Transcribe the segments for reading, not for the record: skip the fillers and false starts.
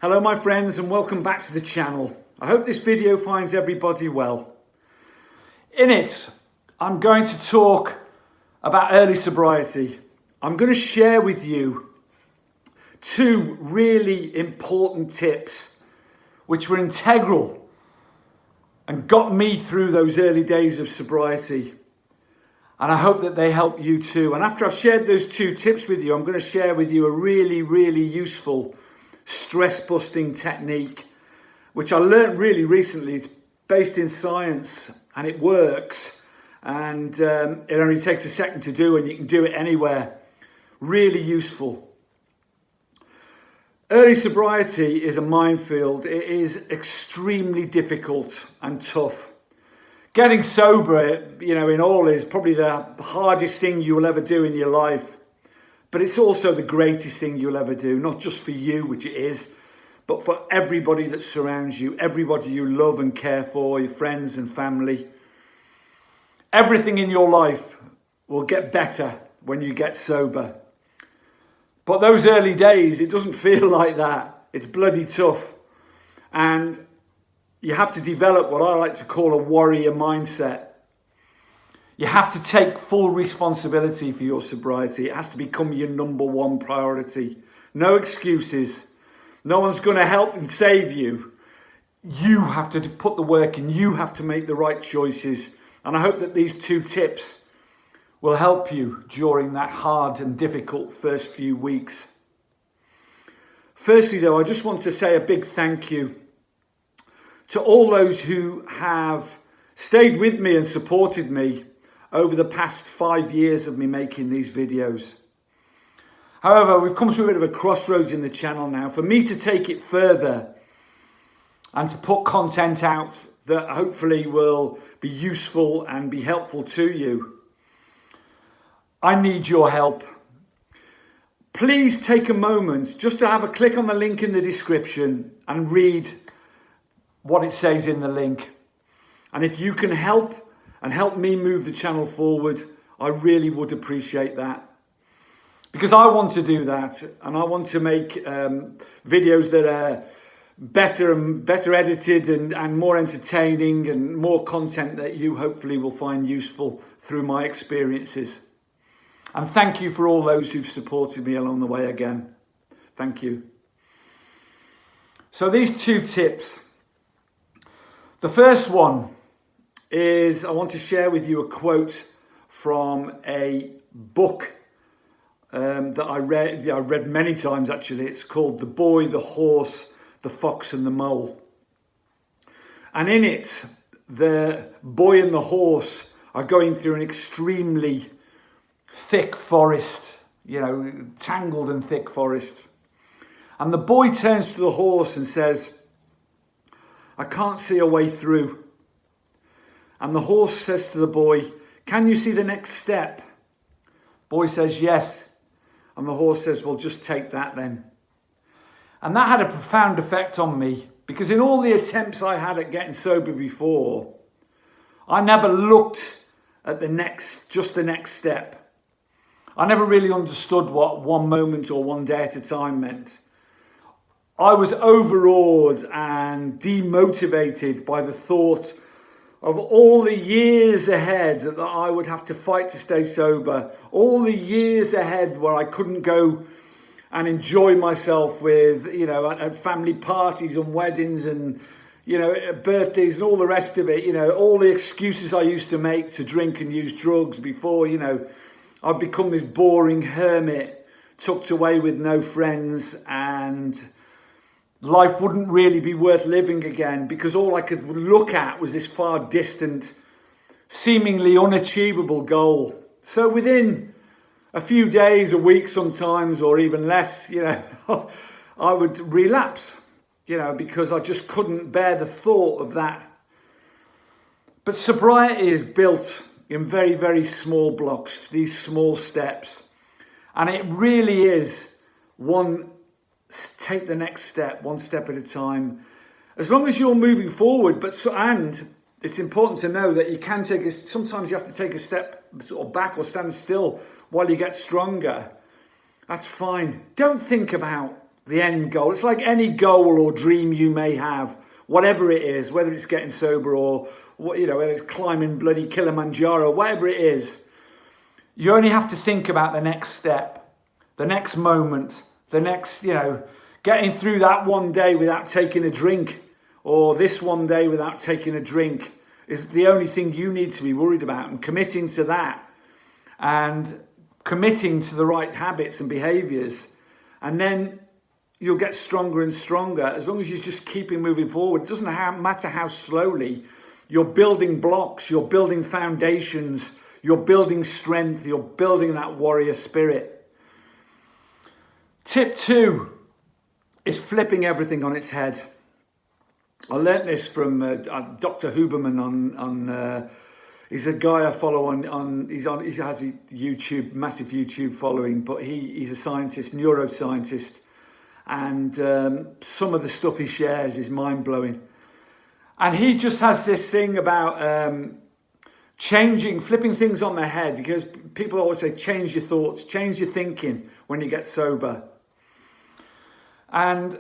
Hello my friends and welcome back to the channel. I hope this video finds everybody well. In it, I'm going to talk about early sobriety. I'm going to share with you two really important tips which were integral and got me through those early days of sobriety. And I hope that they help you too. And after I've shared those two tips with you, I'm going to share with you a really useful stress busting technique, which I learned really recently. It's based in science and it works, and it only takes a second to do and you can do it anywhere. Really useful. Early sobriety is a minefield. It is extremely difficult and tough. Getting sober, in all is probably the hardest thing you will ever do in your life. But it's also the greatest thing you'll ever do, not just for you, which it is, but for everybody that surrounds you, everybody you love and care for, your friends and family. Everything in your life will get better when you get sober. But those early days, it doesn't feel like that. It's bloody tough. And you have to develop what I like to call a warrior mindset. You have to take full responsibility for your sobriety. It has to become your number one priority. No excuses. No one's going to help and save you. You have to put the work in. You have to make the right choices. And I hope that these two tips will help you during that hard and difficult first few weeks. Firstly, though, I just want to say a big thank you to all those who have stayed with me and supported me over the past 5 years of me making these videos. However, we've come to a bit of a crossroads in the channel now. For me to take it further and to put content out that hopefully will be useful and be helpful to you, I need your help. Please take a moment just to have a click on the link in the description and read what it says in the link. And if you can help me move the channel forward, I really would appreciate that. Because I want to do that, and I want to make videos that are better edited and more entertaining and more content that you hopefully will find useful through my experiences. And thank you for all those who've supported me along the way again. Thank you. So these two tips. The first one is I want to share with you a quote from a book that I read many times actually. It's called The Boy, the Horse, the Fox and the Mole. And in it, the boy and the horse are going through an extremely thick forest, tangled and thick forest. And the boy turns to the horse and says, "I can't see a way through." And the horse says to the boy, "Can you see the next step?" Boy says, "Yes." And the horse says, "Well, just take that then." And that had a profound effect on me, because in all the attempts I had at getting sober before, I never looked at the next step. I never really understood what one moment or one day at a time meant. I was overawed and demotivated by the thought of all the years ahead that I would have to fight to stay sober, all the years ahead where I couldn't go and enjoy myself with, at family parties and weddings and, birthdays and all the rest of it, all the excuses I used to make to drink and use drugs before, I'd become this boring hermit, tucked away with no friends, and life wouldn't really be worth living again because all I could look at was this far distant, seemingly unachievable goal. So within a few days, a week sometimes, or even less, I would relapse, because I just couldn't bear the thought of that. But sobriety is built in very small blocks, these small steps. And it really is take the next step, one step at a time. As long as you're moving forward, and it's important to know that you can sometimes you have to take a step sort of back or stand still while you get stronger. That's fine. Don't think about the end goal. It's like any goal or dream you may have, whatever it is, whether it's getting sober or whether it's climbing bloody Kilimanjaro, whatever it is. You only have to think about the next step, the next moment, the next, getting through that one day without taking a drink, or this one day without taking a drink is the only thing you need to be worried about, and committing to that and committing to the right habits and behaviors. And then you'll get stronger and stronger as long as you're just keeping moving forward. It doesn't matter how slowly. You're building blocks, you're building foundations, you're building strength, you're building that warrior spirit. Tip 2 is flipping everything on its head. I learnt this from Dr. Huberman he's a guy I follow he has a massive YouTube following, but he's a scientist, neuroscientist, and some of the stuff he shares is mind-blowing. And he just has this thing about flipping things on their head, because people always say, change your thoughts, change your thinking when you get sober. And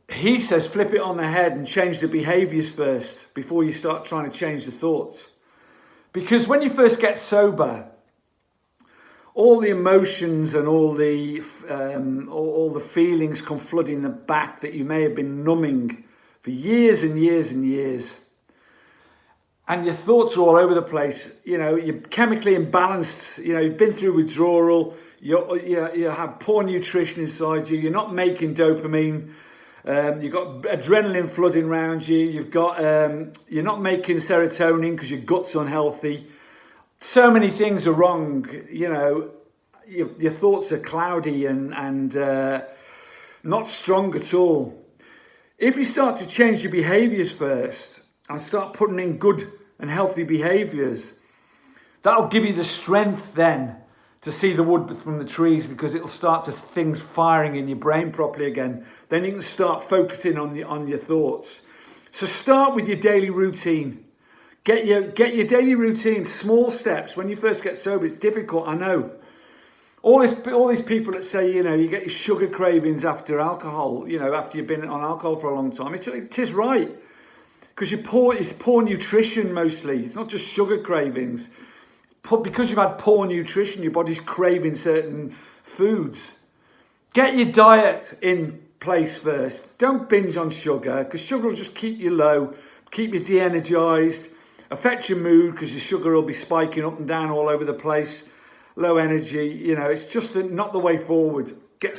he says, flip it on the head and change the behaviors first before you start trying to change the thoughts. Because when you first get sober, all the emotions and all the feelings come flooding the back that you may have been numbing for years and years and years. And your thoughts are all over the place. You're chemically imbalanced. You've been through withdrawal. You have poor nutrition inside you. You're not making dopamine. You've got adrenaline flooding around you. You're not making serotonin because your gut's unhealthy. So many things are wrong. Your thoughts are cloudy and not strong at all. If you start to change your behaviors first and start putting in good and healthy behaviors, that'll give you the strength then to see the wood from the trees, because it'll start to things firing in your brain properly again. Then you can start focusing on your thoughts. So start with your daily routine. Get your daily routine, small steps. When you first get sober, it's difficult, I know. All these people that say, you get your sugar cravings after alcohol, after you've been on alcohol for a long time. It is right, because it's poor nutrition mostly. It's not just sugar cravings. Because you've had poor nutrition, your body's craving certain foods. Get your diet in place first. Don't binge on sugar, because sugar will just keep you low, keep you de-energized, affect your mood, because your sugar will be spiking up and down all over the place. Low energy, it's just not the way forward. Get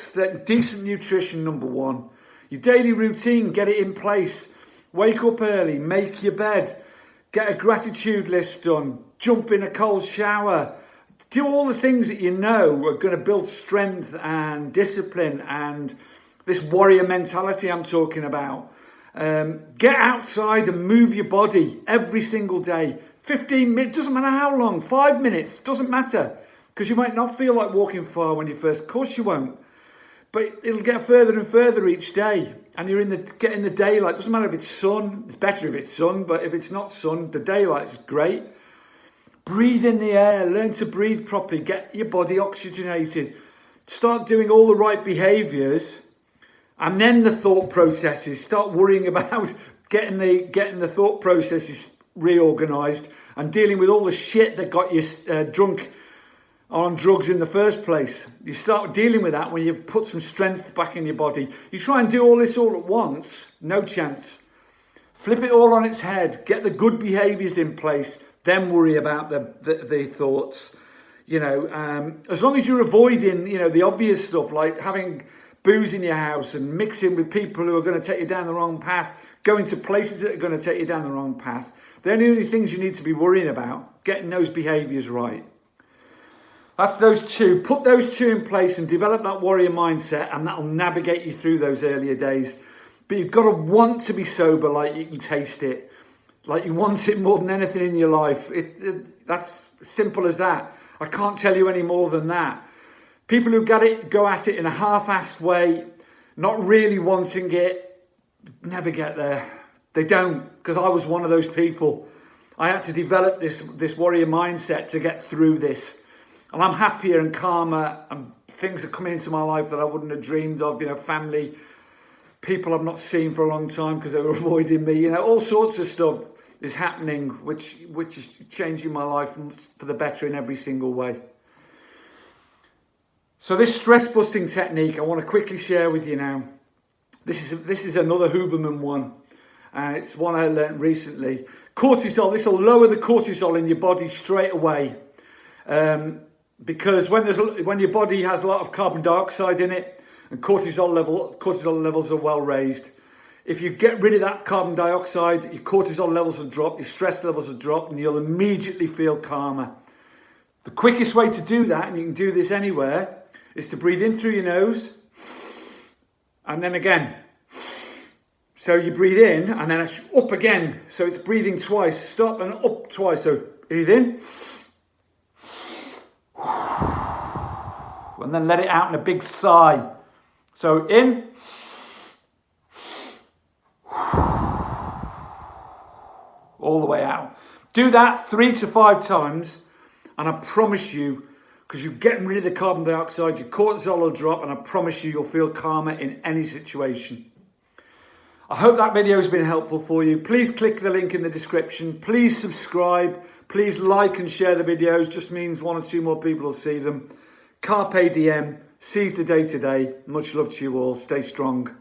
decent nutrition, number one. Your daily routine, get it in place. Wake up early, make your bed, get a gratitude list done, jump in a cold shower. Do all the things that you know are going to build strength and discipline and this warrior mentality I'm talking about. Get outside and move your body every single day. 15 minutes, doesn't matter how long, 5 minutes, doesn't matter. Because you might not feel like walking far when you first, of course you won't. But it'll get further and further each day. And you're getting the daylight. Doesn't matter if it's sun, it's better if it's sun, but if it's not sun, the daylight is great. Breathe in the air, learn to breathe properly, get your body oxygenated. Start doing all the right behaviours, and then the thought processes. Start worrying about getting the thought processes reorganised and dealing with all the shit that got you drunk on drugs in the first place. You start dealing with that when you put some strength back in your body. You try and do all this all at once, no chance. Flip it all on its head, get the good behaviours in place, then worry about the thoughts. As long as you're avoiding, the obvious stuff like having booze in your house and mixing with people who are going to take you down the wrong path, going to places that are going to take you down the wrong path. They're the only things you need to be worrying about, getting those behaviours right. That's those two. Put those two in place and develop that warrior mindset, and that'll navigate you through those earlier days. But you've got to want to be sober like you can taste it. Like you want it more than anything in your life. That's simple as that. I can't tell you any more than that. People who go at it in a half-assed way, not really wanting it, never get there. They don't, because I was one of those people. I had to develop this warrior mindset to get through this. And I'm happier and calmer, and things are coming into my life that I wouldn't have dreamed of, family. people I've not seen for a long time because they were avoiding me. You know, all sorts of stuff is happening, which is changing my life for the better in every single way. So this stress busting technique, I want to quickly share with you now. This is another Huberman one, and it's one I learned recently. Cortisol. This will lower the cortisol in your body straight away, because when your body has a lot of carbon dioxide in it, and cortisol levels are well raised. If you get rid of that carbon dioxide, your cortisol levels will drop, your stress levels will drop, and you'll immediately feel calmer. The quickest way to do that, and you can do this anywhere, is to breathe in through your nose, and then again. So you breathe in, and then it's up again. So it's breathing twice, stop and up twice. So breathe in, and then let it out in a big sigh. So in, all the way out. Do that 3 to 5 times, and I promise you, because you're getting rid of the carbon dioxide, your cortisol will drop, and I promise you, you'll feel calmer in any situation. I hope that video has been helpful for you. Please click the link in the description. Please subscribe. Please like and share the videos. Just means 1 or 2 more people will see them. Carpe diem. Seize the day today. Much love to you all. Stay strong.